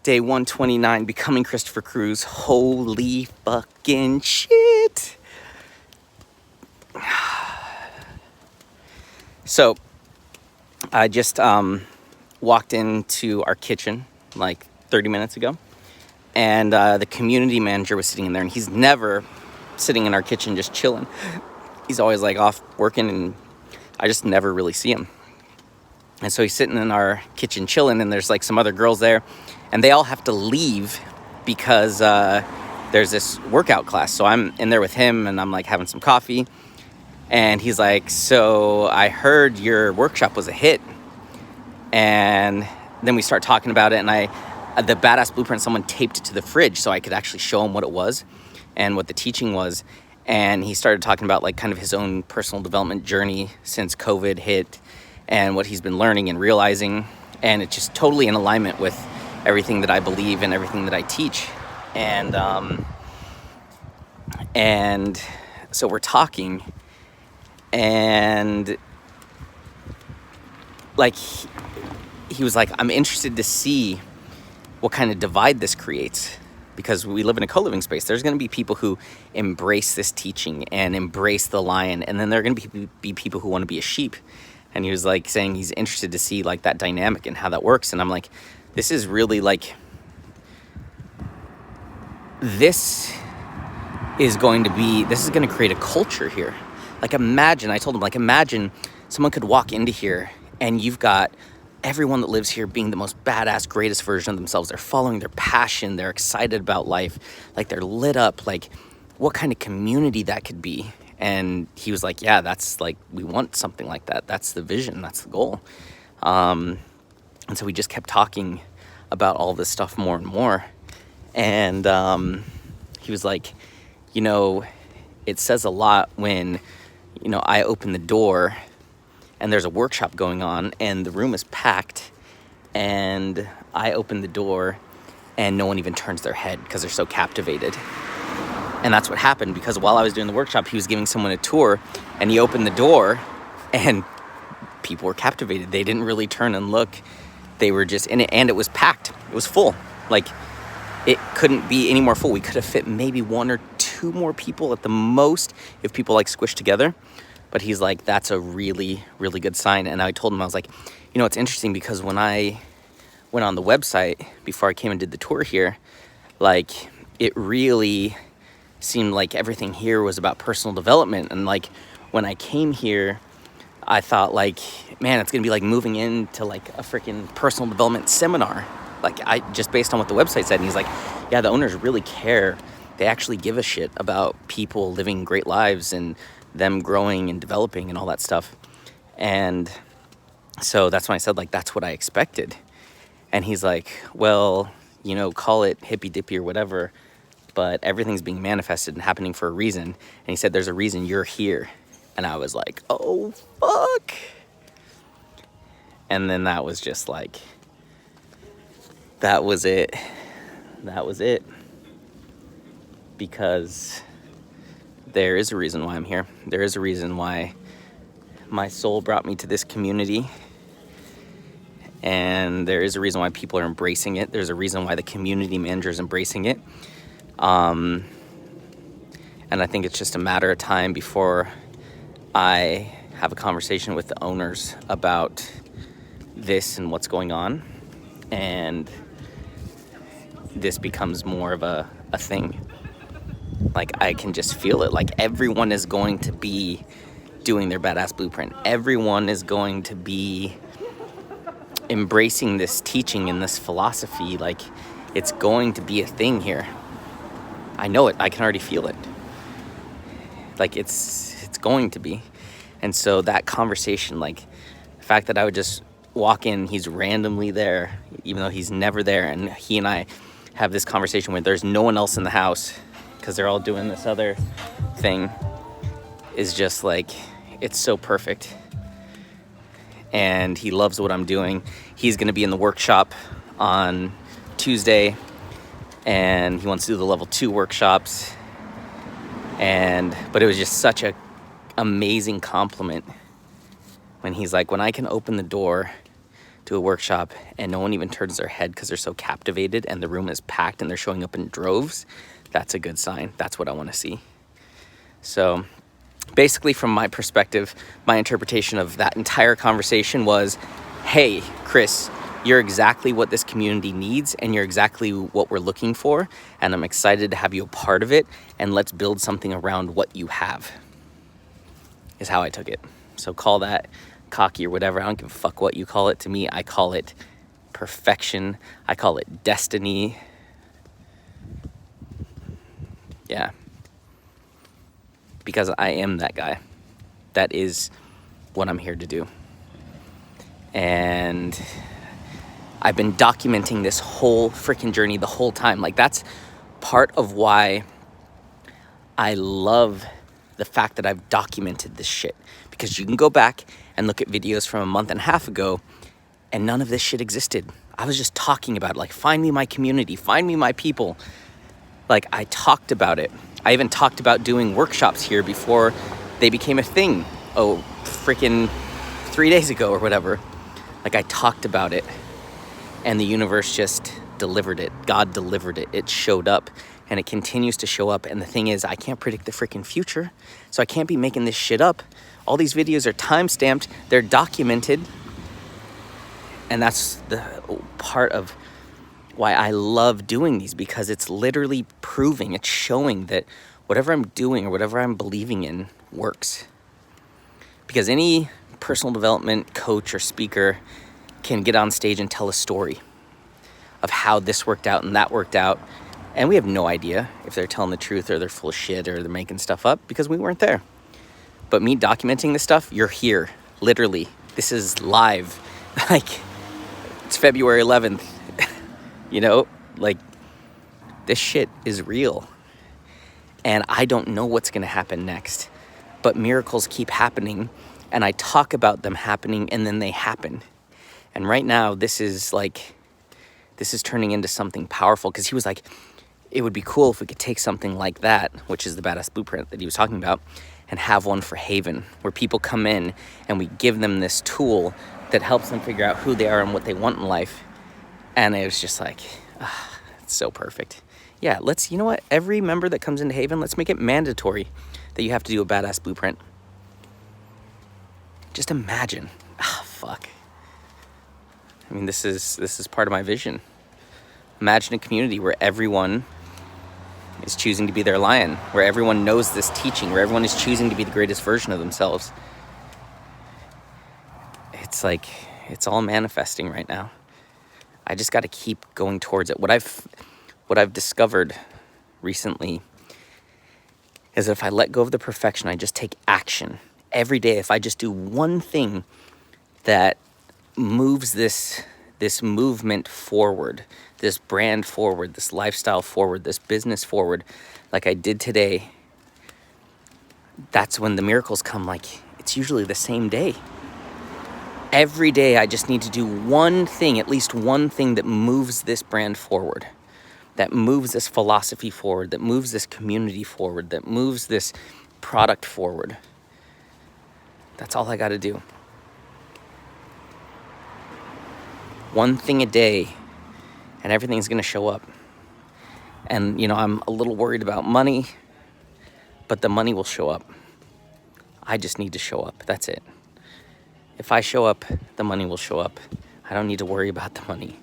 Day 129, becoming Christopher Cruz. Holy fucking shit. So, I just walked into our kitchen like 30 minutes ago, and the community manager was sitting in there, and he's never sitting in our kitchen just chilling. He's always like off working, and I just never really see him. And so he's sitting in our kitchen chilling, and there's like some other girls there, and they all have to leave because there's this workout class. So I'm in there with him, and I'm like having some coffee, and he's like, so I heard your workshop was a hit. And then we start talking about it, and the Badass Blueprint, someone taped it to the fridge so I could actually show him what it was and what the teaching was. And he started talking about like kind of his own personal development journey since COVID hit and what he's been learning and realizing. And it's just totally in alignment with everything that I believe and everything that I teach. And so we're talking, and like he was like, I'm interested to see what kind of divide this creates, because we live in a co-living space. There's going to be people who embrace this teaching and embrace the lion, and then there are going to be people who want to be a sheep. And he was like saying he's interested to see like that dynamic and how that works. And I'm like, this is really like, this is going to create a culture here. Like imagine someone could walk into here and you've got everyone that lives here being the most badass, greatest version of themselves. They're following their passion. They're excited about life. Like they're lit up. Like what kind of community that could be. And he was like, yeah, that's like, we want something like that. That's the vision. That's the goal. And so we just kept talking about all this stuff more and more. And he was like, you know, it says a lot when, you know, I open the door and there's a workshop going on and the room is packed, and I open the door and no one even turns their head because they're so captivated. And that's what happened, because while I was doing the workshop, he was giving someone a tour, and he opened the door and people were captivated. They didn't really turn and look. They were just in it, and it was packed. It was full. Like it couldn't be any more full. We could have fit maybe one or two more people at the most if people like squished together. But he's like, that's a really, really good sign. And I told him, I was like, you know, it's interesting because when I went on the website before I came and did the tour here, like it really seemed like everything here was about personal development. And like when I came here, I thought like, man, it's gonna be like moving into like a freaking personal development seminar. Like I just based on what the website said. And he's like, yeah, the owners really care. They actually give a shit about people living great lives and them growing and developing and all that stuff. And so that's when I said like, that's what I expected. And he's like, well, you know, call it hippy dippy or whatever, but everything's being manifested and happening for a reason. And he said, there's a reason you're here. And I was like, oh, fuck. And then that was just like, that was it. That was it. Because there is a reason why I'm here. There is a reason why my soul brought me to this community. And there is a reason why people are embracing it. There's a reason why the community manager is embracing it. And I think it's just a matter of time before I have a conversation with the owners about this and what's going on. And this becomes more of a thing. Like I can just feel it. Like everyone is going to be doing their Badass Blueprint. Everyone is going to be embracing this teaching and this philosophy. Like it's going to be a thing here. I know it. I can already feel it. Like it's going to be. And so that conversation, like the fact that I would just walk in, he's randomly there, even though he's never there. And he and I have this conversation where there's no one else in the house because they're all doing this other thing, is just like, it's so perfect. And he loves what I'm doing. He's going to be in the workshop on Tuesday, and he wants to do the level 2 workshops. But it was just such a amazing compliment when he's like, when I can open the door do a workshop and no one even turns their head because they're so captivated and the room is packed and they're showing up in droves, that's a good sign. That's what I want to see. So basically, from my perspective, my interpretation of that entire conversation was, hey, Chris, you're exactly what this community needs and you're exactly what we're looking for. And I'm excited to have you a part of it. And let's build something around what you have, is how I took it. So call that cocky or whatever. I don't give a fuck what you call it. To me, I call it perfection. I call it destiny. Yeah. Because I am that guy. That is what I'm here to do. And I've been documenting this whole freaking journey the whole time. Like, that's part of why I love the fact that I've documented this shit. Because you can go back and look at videos from a month and a half ago and none of this shit existed. I was just talking about it. Like, find me my community, find me my people. Like, I talked about it. I even talked about doing workshops here before they became a thing. Oh, freaking 3 days ago or whatever. Like, I talked about it. And the universe just delivered it. God delivered it. It showed up and it continues to show up. And the thing is, I can't predict the freaking future. So I can't be making this shit up. All these videos are time-stamped. They're documented. And that's the part of why I love doing these, because it's literally proving, it's showing that whatever I'm doing or whatever I'm believing in works. Because any personal development coach or speaker can get on stage and tell a story of how this worked out and that worked out. And we have no idea if they're telling the truth or they're full of shit or they're making stuff up, because we weren't there. But me documenting this stuff, you're here, literally. This is live. Like, it's February 11th. You know, like, this shit is real. And I don't know what's going to happen next. But miracles keep happening. And I talk about them happening and then they happen. And right now, this is turning into something powerful. Because he was like, it would be cool if we could take something like that, which is the Badass Blueprint that he was talking about, and have one for Haven, where people come in and we give them this tool that helps them figure out who they are and what they want in life. And it was just like, it's so perfect. Yeah, you know what? Every member that comes into Haven, let's make it mandatory that you have to do a Badass Blueprint. Just imagine. Fuck. I mean, this is part of my vision. Imagine a community where everyone is choosing to be their lion, where everyone knows this teaching, where everyone is choosing to be the greatest version of themselves. It's like, it's all manifesting right now. I just got to keep going towards it. What I've discovered recently is that if I let go of the perfection, I just take action every day. If I just do one thing that moves this movement forward, this brand forward, this lifestyle forward, this business forward, like I did today, that's when the miracles come. Like, it's usually the same day. Every day I just need to do one thing, at least one thing that moves this brand forward, that moves this philosophy forward, that moves this community forward, that moves this product forward. That's all I got to do. One thing a day, and everything's going to show up. And, you know, I'm a little worried about money, but the money will show up. I just need to show up. That's it. If I show up, the money will show up. I don't need to worry about the money.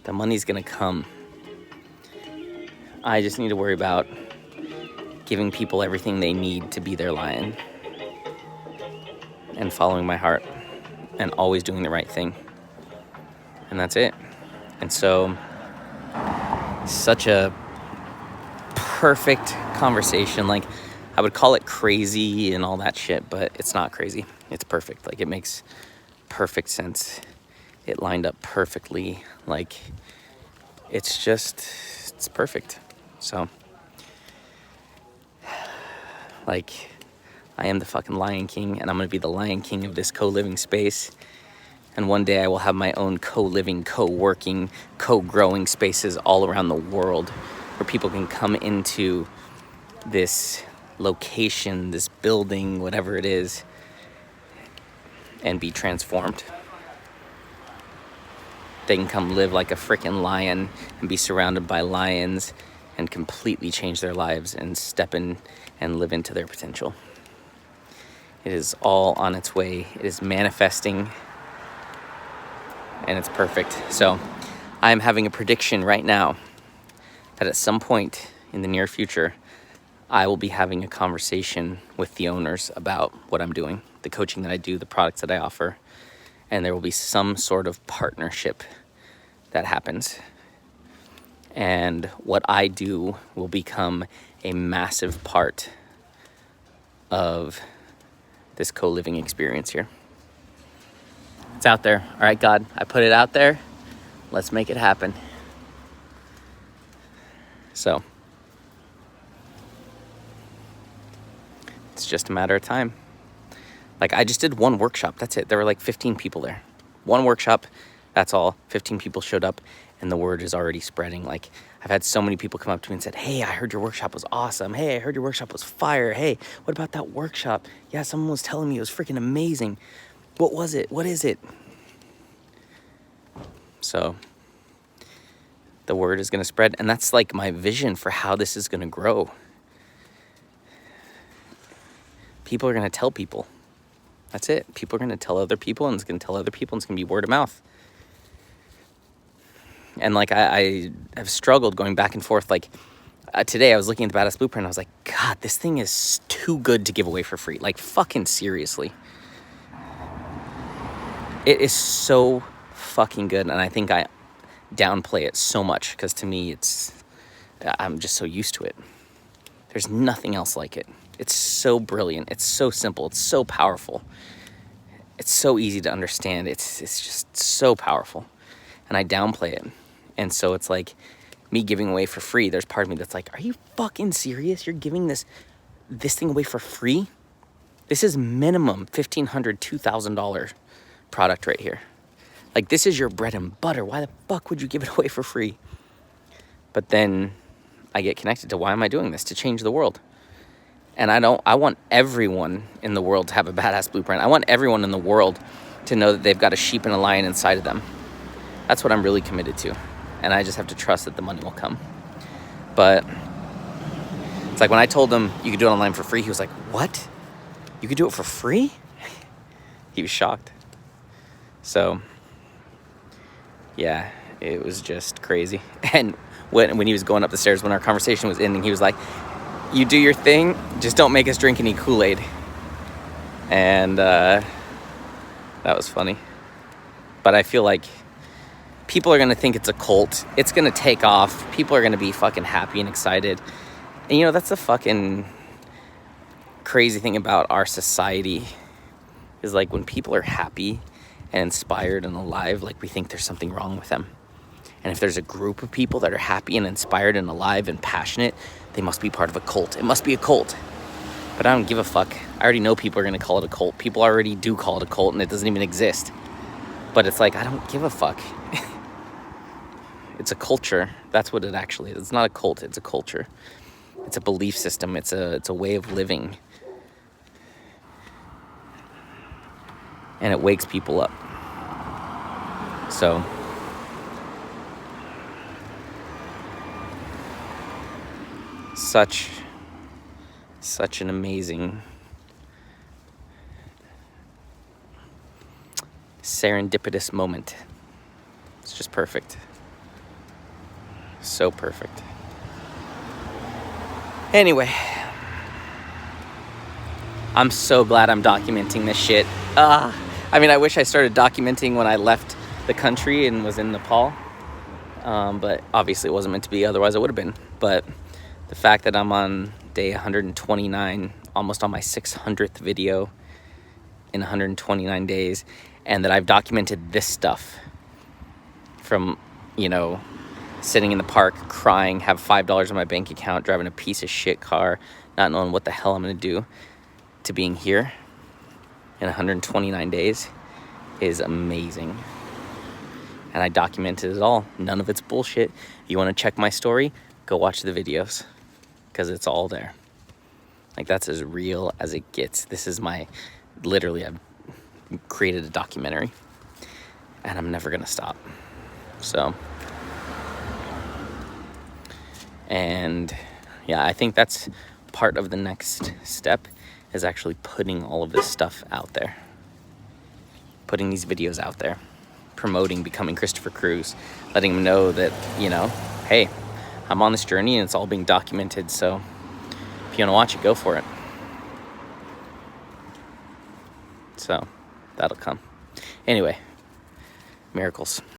The money's going to come. I just need to worry about giving people everything they need to be their lion, and following my heart, and always doing the right thing. And that's it. And so, such a perfect conversation. Like, I would call it crazy and all that shit, but it's not crazy. It's perfect. Like, it makes perfect sense. It lined up perfectly. Like, it's perfect. So, like, I am the fucking Lion King, and I'm going to be the Lion King of this co-living space. And one day I will have my own co-living, co-working, co-growing spaces all around the world where people can come into this location, this building, whatever it is, and be transformed. they can come live like a freaking lion and be surrounded by lions and completely change their lives and step in and live into their potential. It is all on its way. It is manifesting, and it's perfect. So I'm having a prediction right now that at some point in the near future, I will be having a conversation with the owners about what I'm doing, the coaching that I do, the products that I offer, and there will be some sort of partnership that happens. And what I do will become a massive part of this co-living experience here. It's out there. All right, God, I put it out there. Let's make it happen. So it's just a matter of time. Like, I just did one workshop. That's it. There were like 15 people there. One workshop. That's all. 15 people showed up, and the word is already spreading. Like, I've had so many people come up to me and said, hey, I heard your workshop was awesome. Hey, I heard your workshop was fire. Hey, what about that workshop? Yeah, someone was telling me it was freaking amazing. What was it? What is it? So the word is going to spread, and that's like my vision for how this is going to grow. People are going to tell people. That's it. People are going to tell other people, and it's going to tell other people, and it's going to be word of mouth. And like, I have struggled going back and forth. Like, today I was looking at the Badass Blueprint, and I was like, God, this thing is too good to give away for free. Like, fucking seriously. It is so fucking good, and I think I downplay it so much because to me I'm just so used to it. There's nothing else like it. It's so brilliant. It's so simple. It's so powerful. It's so easy to understand. It's just so powerful, and I downplay it. And so it's like me giving away for free. There's part of me that's like, are you fucking serious? You're giving this thing away for free? This is minimum $1,500, $2,000 product right here. Like, this is your bread and butter. Why the fuck would you give it away for free? But then I get connected to, why am I doing this? To change the world. And I want everyone in the world to have a Badass Blueprint. I want everyone in the world to know that they've got a sheep and a lion inside of them. That's what I'm really committed to. And I just have to trust that the money will come. But it's like when I told him you could do it online for free, he was like, what? You could do it for free? He was shocked. So yeah, it was just crazy. And when he was going up the stairs, when our conversation was ending, he was like, you do your thing, just don't make us drink any Kool-Aid. And that was funny. But I feel like people are going to think it's a cult. It's going to take off. People are going to be fucking happy and excited. And, you know, that's the fucking crazy thing about our society is, like, when people are happy and inspired and alive, like, we think there's something wrong with them. And if there's a group of people that are happy and inspired and alive and passionate, they must be part of a cult. It must be a cult. But I don't give a fuck. I already know people are going to call it a cult. People already do call it a cult, and it doesn't even exist. But it's like, I don't give a fuck. It's a culture. That's what it actually is. It's not a cult. It's a culture. It's a belief system. It's a way of living. And it wakes people up. So such an amazing serendipitous moment. It's just perfect. So perfect. Anyway, I'm so glad I'm documenting this shit. I mean, I wish I started documenting when I left the country and was in Nepal. But obviously it wasn't meant to be, otherwise it would have been. But the fact that I'm on day 129, almost on my 600th video in 129 days, and that I've documented this stuff from, you know, sitting in the park crying, have $5 in my bank account, driving a piece of shit car, not knowing what the hell I'm going to do, to being here in 129 days is amazing. And I documented it all. None of it's bullshit. You want to check my story? Go watch the videos, because it's all there. Like, that's as real as it gets. This is literally, I've created a documentary, and I'm never going to stop. So, and yeah, I think that's part of the next step, is actually putting all of this stuff out there, putting these videos out there, promoting becoming Christopher Cruz, letting them know that, you know, hey, I'm on this journey and it's all being documented. So if you want to watch it, go for it. So that'll come. Anyway, miracles.